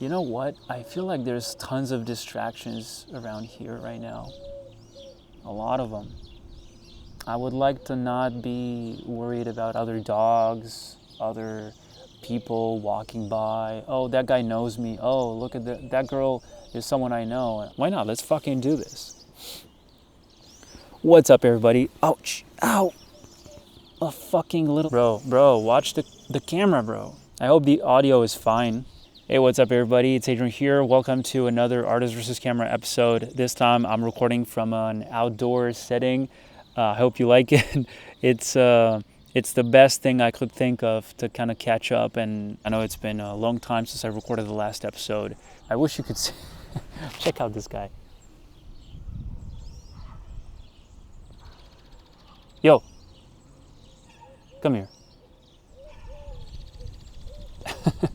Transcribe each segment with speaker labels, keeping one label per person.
Speaker 1: You know what? I feel like there's tons of distractions around here right now. A lot of them. I would like to not be worried about other dogs, other people walking by. Oh, that guy knows me. Oh, look at that girl is someone I know. Why not? Let's fucking do this. What's up, everybody? Ouch. Ow. A fucking little... Bro, watch the camera, bro. I hope the audio is fine. Hey, what's up, everybody? It's Adrian here. Welcome to another Artist versus Camera episode. This time I'm recording from an outdoor setting. I hope you like it. It's the best thing I could think of to kind of catch up. And I know it's been a long time since I recorded the last episode. I wish you could see. Check out this guy. Yo, come here.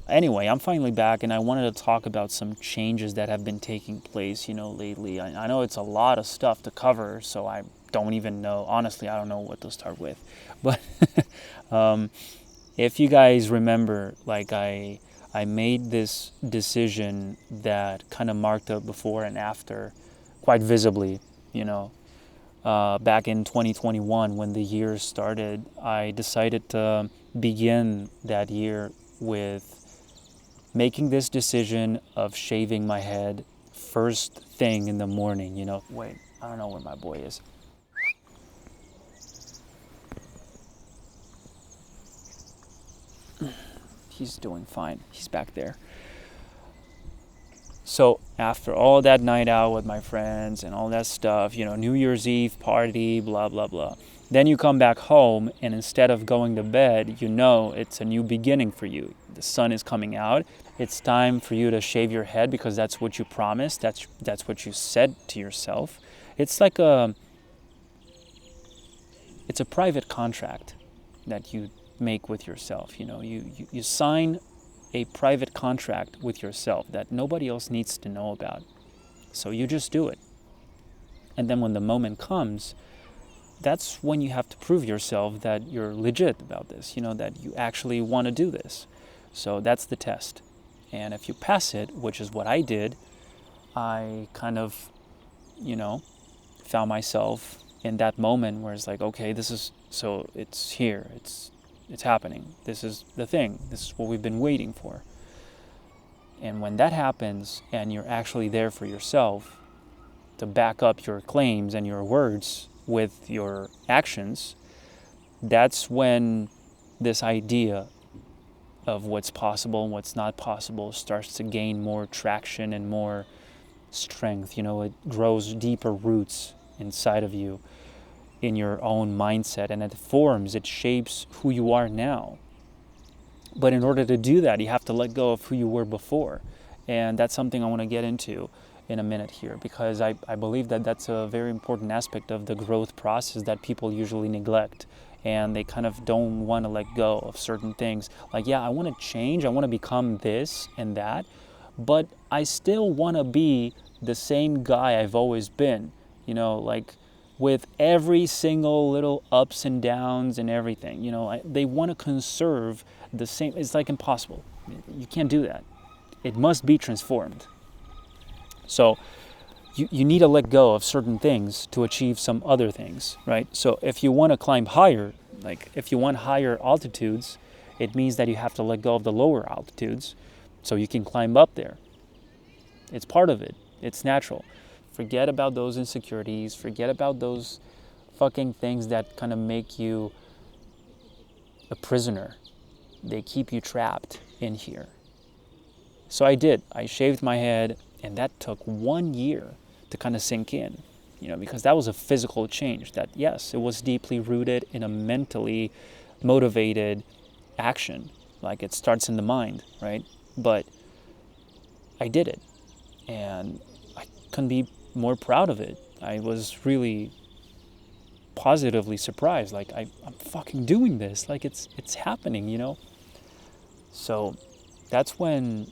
Speaker 1: Anyway, I'm finally back, and I wanted to talk about some changes that have been taking place, lately. I know it's a lot of stuff to cover, so I don't even know. Honestly, I don't know what to start with. But if you guys remember, I made this decision that kind of marked a before and after quite visibly, back in 2021 when the year started. I decided to begin that year with making this decision of shaving my head first thing in the morning, Wait, I don't know where my boy is. He's doing fine. He's back there. So after all that night out with my friends and all that stuff, New Year's Eve party, blah, blah, blah. Then you come back home, and instead of going to bed, it's a new beginning for you. The sun is coming out. It's time for you to shave your head because that's what you promised. That's what you said to yourself. It's like it's a private contract that you make with yourself. You sign a private contract with yourself that nobody else needs to know about. So you just do it. And then when the moment comes, that's when you have to prove yourself that you're legit about this, that you actually want to do this. So that's the test. And if you pass it, which is what I did, I kind of, found myself in that moment where it's like, okay, it's here, it's happening. This is the thing. This is what we've been waiting for. And when that happens and you're actually there for yourself to back up your claims and your words with your actions, that's when this idea of what's possible and what's not possible starts to gain more traction and more strength. It grows deeper roots inside of you in your own mindset, and it shapes who you are now. But in order to do that, you have to let go of who you were before. And that's something I want to get into in a minute here, because I believe that that's a very important aspect of the growth process that people usually neglect. And they kind of don't want to let go of certain things. I want to change, I want to become this and that, but I still want to be the same guy I've always been, with every single little ups and downs and everything. They want to conserve the same. It's impossible. You can't do that. It must be transformed. So you need to let go of certain things to achieve some other things, right? So if you want to climb higher, if you want higher altitudes, it means that you have to let go of the lower altitudes so you can climb up there. It's part of it. It's natural. Forget about those insecurities. Forget about those fucking things that kind of make you a prisoner. They keep you trapped in here. So I did. I shaved my head, and that took 1 year to kind of sink in, because that was a physical change that, yes, it was deeply rooted in a mentally motivated action. It starts in the mind, right? But I did it, and I couldn't be more proud of it. I was really positively surprised. I'm fucking doing this. It's happening, So that's when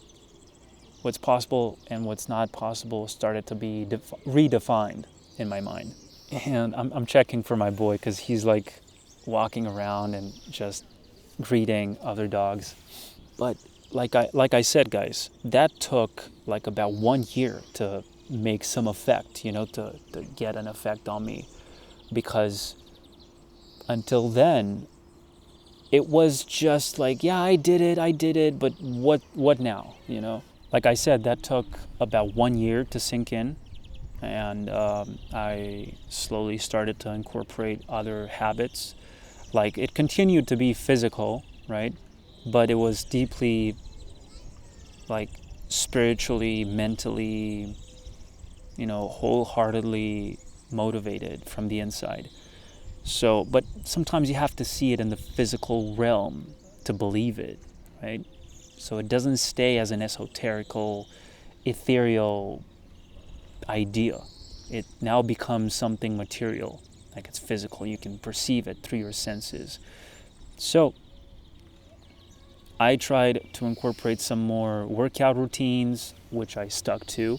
Speaker 1: what's possible and what's not possible started to be redefined in my mind. And I'm checking for my boy because he's walking around and just greeting other dogs. But like I said, guys, that took like about 1 year to make some effect, to get an effect on me, because until then it was just like, yeah, I did it, but what now, Like I said, that took about 1 year to sink in, and I slowly started to incorporate other habits. Like, it continued to be physical, right? But it was deeply, like, spiritually, mentally, wholeheartedly motivated from the inside. So, but sometimes you have to see it in the physical realm to believe it, right? So it doesn't stay as an esoterical, ethereal idea. It now becomes something material, like it's physical. You can perceive it through your senses. So I tried to incorporate some more workout routines, which I stuck to.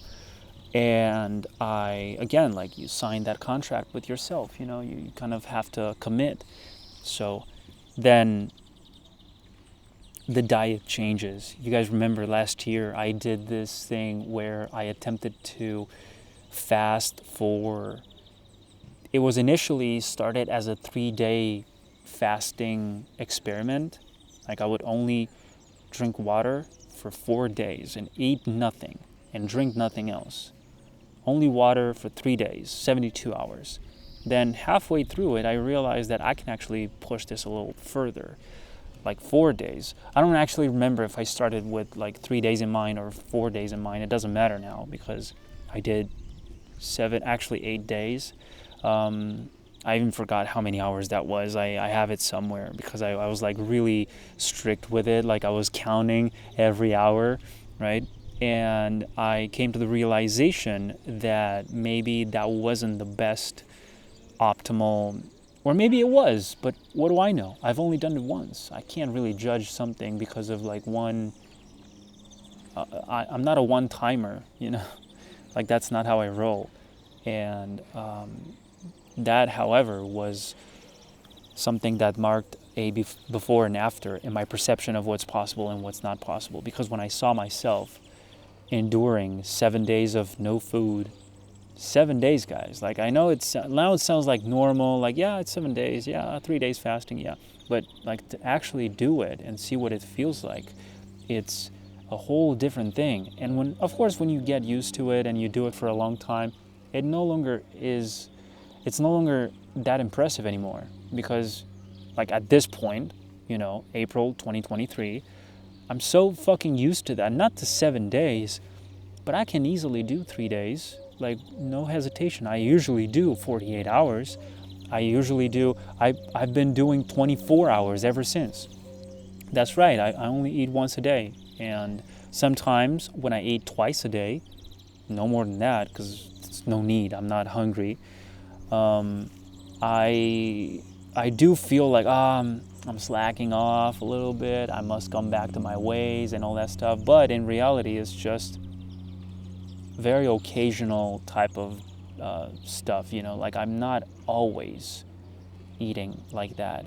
Speaker 1: And I, again, like, you sign that contract with yourself, you kind of have to commit. So then the diet changes. You guys remember last year I did this thing where I attempted to fast for, it was initially started as a 3-day fasting experiment. Like, I would only drink water for 4 days and eat nothing and drink nothing else. Only water for 3 days, 72 hours. Then halfway through it, I realized that I can actually push this a little further, like 4 days. I don't actually remember if I started with like 3 days in mind or 4 days in mind. It doesn't matter now because I did 8 days. I even forgot how many hours that was. I have it somewhere because I was like really strict with it. Like, I was counting every hour, right? And I came to the realization that maybe that wasn't the best optimal, or maybe it was, but what do I know? I've only done it once. I can't really judge something because of like one, I'm not a one-timer, like, that's not how I roll. And that, however, was something that marked a before and after in my perception of what's possible and what's not possible. Because when I saw myself enduring 7 days of no food, 7 days, guys, like, I know now it sounds like normal, like, yeah, it's 7 days, yeah, 3 days fasting, yeah, but like, to actually do it and see what it feels like, it's a whole different thing. And when you get used to it and you do it for a long time, it's no longer that impressive anymore, because like, at this point, April 2023, I'm so fucking used to that. Not to 7 days, but I can easily do 3 days, like, no hesitation. I usually do 48 hours. I've been doing 24 hours ever since. That's right, I only eat once a day. And sometimes when I eat twice a day, no more than that, because it's no need, I'm not hungry, I do feel like, I'm slacking off a little bit, I must come back to my ways and all that stuff. But in reality, it's just very occasional type of stuff, like, I'm not always eating like that.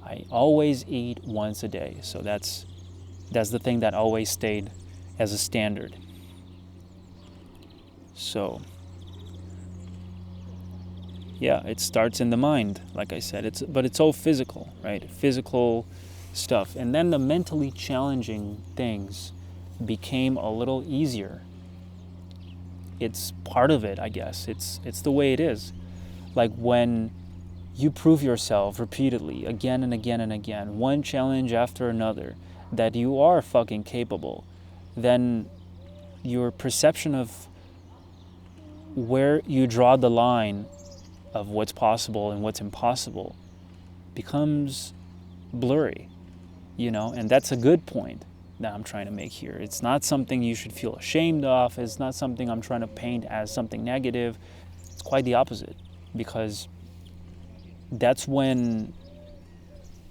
Speaker 1: I always eat once a day. So that's the thing that always stayed as a standard. So yeah, it starts in the mind, like I said. But it's all physical, right? Physical stuff. And then the mentally challenging things became a little easier. It's part of it, I guess. It's the way it is. Like, when you prove yourself repeatedly, again and again and again, one challenge after another, that you are fucking capable, then your perception of where you draw the line of what's possible and what's impossible becomes blurry, and that's a good point that I'm trying to make here. It's not something you should feel ashamed of. It's not something I'm trying to paint as something negative. It's quite the opposite, because that's when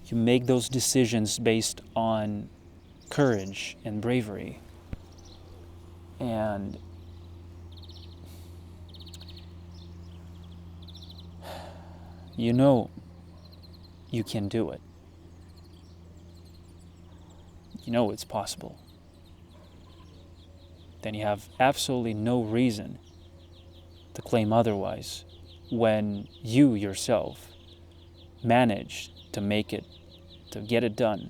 Speaker 1: you make those decisions based on courage and bravery. And you can do it. you know it's possible, then you have absolutely no reason to claim otherwise when you yourself managed to make it, to get it done.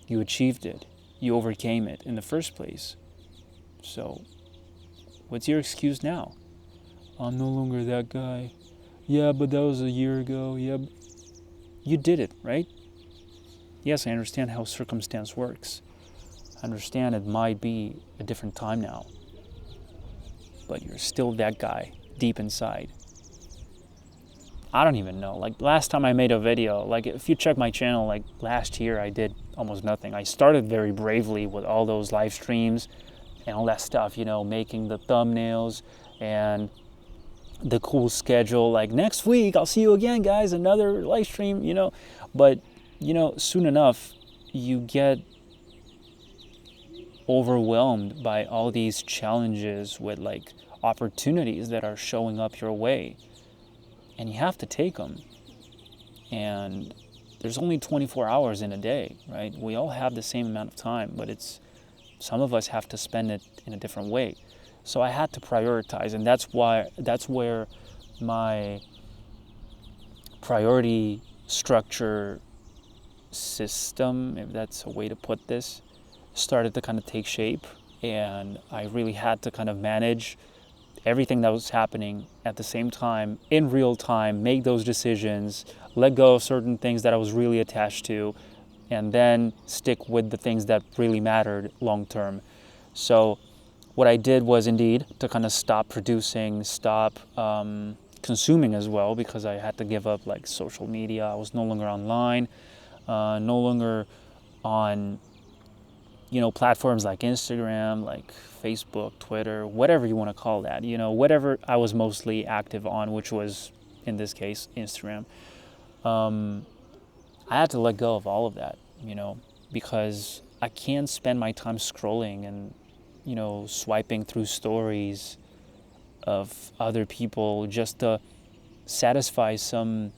Speaker 1: You achieved it. You overcame it in the first place. So, what's your excuse now? I'm no longer that guy. Yeah, but that was a year ago. Yeah, you did it, right? Yes, I understand how circumstance works. I understand it might be a different time now. But you're still that guy deep inside. I don't even know. Like last time I made a video, like if you check my channel, like last year I did almost nothing. I started very bravely with all those live streams and all that stuff, you know, making the thumbnails and the cool schedule. Like next week, I'll see you again, guys, another live stream, you know. But, you know, soon enough, you get overwhelmed by all these challenges with like opportunities that are showing up your way. And you have to take them. And there's only 24 hours in a day, right? We all have the same amount of time, but some of us have to spend it in a different way. So I had to prioritize, and that's where my priority structure system, if that's a way to put this, started to kind of take shape. And I really had to kind of manage everything that was happening at the same time, in real time, make those decisions, let go of certain things that I was really attached to, and then stick with the things that really mattered long term. So what I did was indeed to kind of stop producing, stop consuming as well, because I had to give up like social media. I was no longer online, no longer on, you know, platforms like Instagram, like Facebook, Twitter, whatever you want to call that, you know, whatever I was mostly active on, which was, in this case, Instagram. I had to let go of all of that, you know, because I can't spend my time scrolling and, you know, swiping through stories of other people just to satisfy some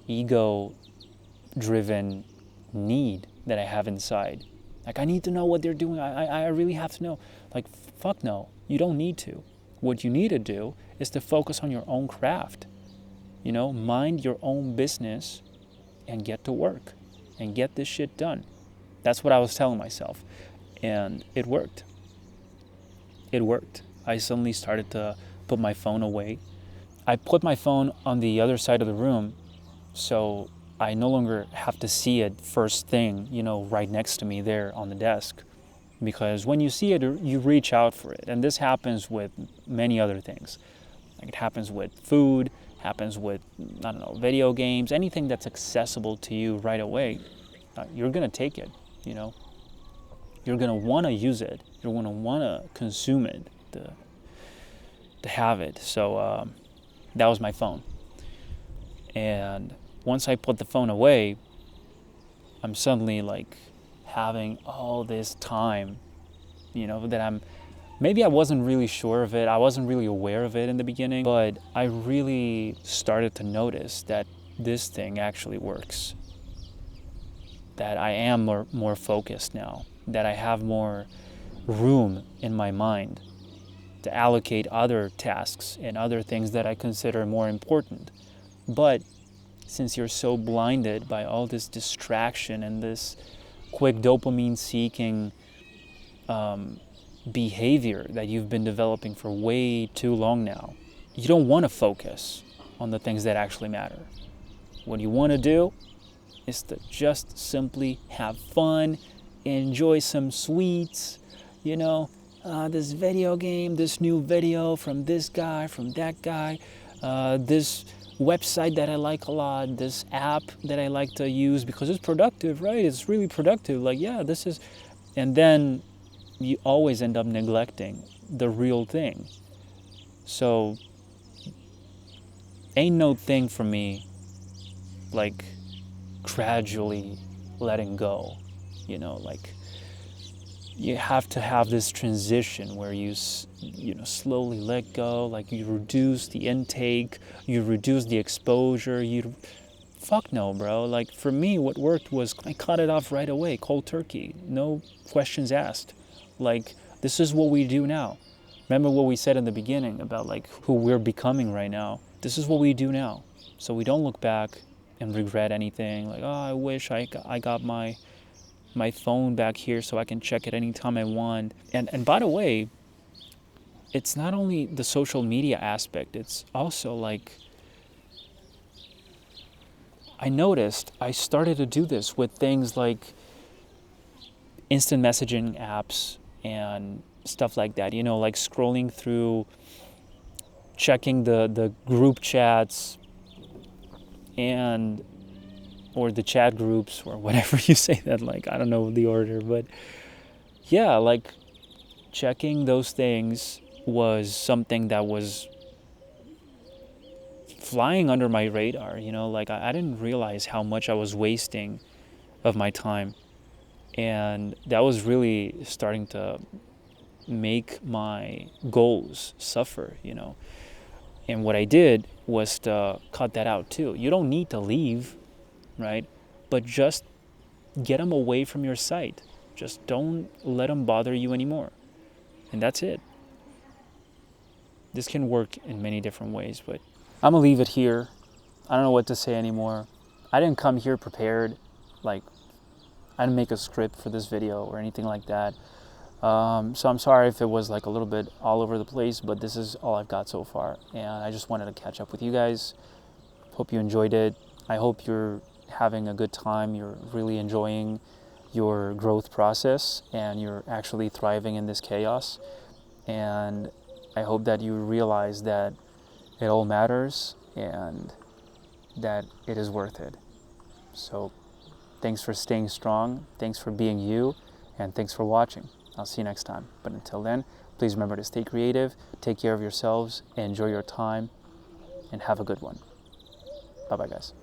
Speaker 1: ego-driven need that I have inside. Like, I need to know what they're doing. I really have to know. Like, fuck no. You don't need to. What you need to do is to focus on your own craft. You know, mind your own business and get to work and get this shit done. That's what I was telling myself. And it worked. It worked. I suddenly started to put my phone away. I put my phone on the other side of the room, so I no longer have to see it first thing, you know, right next to me there on the desk. Because when you see it, you reach out for it. And this happens with many other things. Like it happens with food, happens with, I don't know, video games, anything that's accessible to you right away. You're going to take it, you know. You're going to want to use it. You're going to want to consume it, to have it. So that was my phone. And once I put the phone away, I'm suddenly like having all this time, you know, that maybe I wasn't really sure of it. I wasn't really aware of it in the beginning, but I really started to notice that this thing actually works. That I am more focused now, that I have more room in my mind to allocate other tasks and other things that I consider more important. But since you're so blinded by all this distraction and this quick dopamine-seeking behavior that you've been developing for way too long now, you don't want to focus on the things that actually matter. What you want to do is to just simply have fun, enjoy some sweets, you know, this video game, this new video from this guy, from that guy, this website that I like a lot, this app that I like to use because it's productive, right? It's really productive. Like, yeah, this is, and then you always end up neglecting the real thing. So, ain't no thing for me like gradually letting go, you know, like you have to have this transition where you know, slowly let go, like you reduce the intake, you reduce the exposure, you Fuck no, bro. Like, for me, what worked was I cut it off right away, cold turkey, no questions asked. Like, this is what we do now. Remember what we said in the beginning about like who we're becoming right now. This is what we do now. So we don't look back and regret anything. Like, oh, I wish I got my phone back here so I can check it anytime I want. And by the way, it's not only the social media aspect, it's also like, I noticed I started to do this with things like instant messaging apps and stuff like that, like scrolling through, checking the group chats and or the chat groups or whatever you say that, like, I don't know the order, but yeah, like checking those things was something that was flying under my radar, like I didn't realize how much I was wasting of my time. And that was really starting to make my goals suffer, And what I did was to cut that out too. You don't need to leave, right? But just get them away from your sight. Just don't let them bother you anymore. And that's it. This can work in many different ways, but I'm gonna leave it here. I don't know what to say anymore. I didn't come here prepared. Like, I didn't make a script for this video or anything like that. So I'm sorry if it was like a little bit all over the place, but this is all I've got so far. And I just wanted to catch up with you guys. Hope you enjoyed it. I hope you're having a good time. You're really enjoying your growth process and you're actually thriving in this chaos. And I hope that you realize that it all matters and that it is worth it. So thanks for staying strong, thanks for being you, and thanks for watching. I'll see you next time. But until then, please remember to stay creative, take care of yourselves, enjoy your time, and have a good one. Bye-bye, guys.